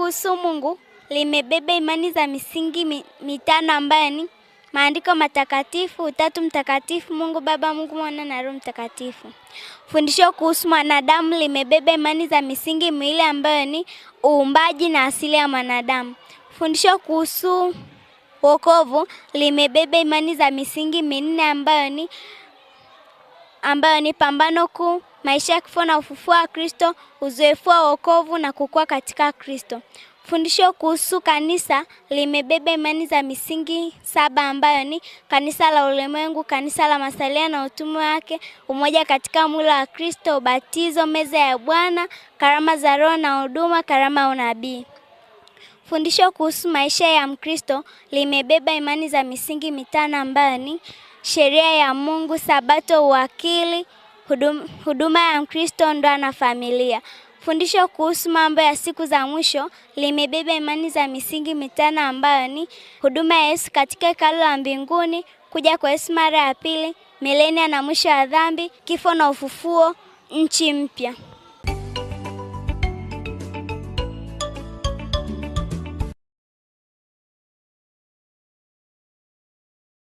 kuhusu Mungu limebeba imani za misingi mitano ambayo ni maandiko matakatifu, Utatu Mtakatifu, Mungu Baba, Mungu Mwana na Roho Mtakatifu. Fundisho kuhusu mwanadamu limebeba imani za misingi miwili ambayo ni uumbaji na asili ya mwanadamu. Fundisho kuhusu wokovu limebeba imani za misingi minne ambayo ni pambano kuu, maisha ya kifo na ufufuo wa Kristo, uzoefu wa wokovu na kukua katika Kristo. Fundisho kuhusu kanisa limebeba imani za misingi 7 ambayo ni kanisa la ulimwengu, kanisa la masalia na utume wake, umoja katika mwili wa Kristo, ubatizo, meza ya Bwana, karama za Roho na huduma, karama ya unabii. Fundisho kuhusu maisha ya Mkristo limebeba imani za misingi mitano ambayo ni sheria ya Mungu, Sabato, uwakili, huduma ya Mkristo, ndoa na familia. Fundisho kuhusu mambo ya siku za mwisho limebeba imani za misingi mitano ambayo ni huduma ya Yesu katika hekalu la mbinguni, kuja kwa Yesu mara ya pili, milenia na mwisho wa dhambi, kifo na ufufuo, nchi mpya.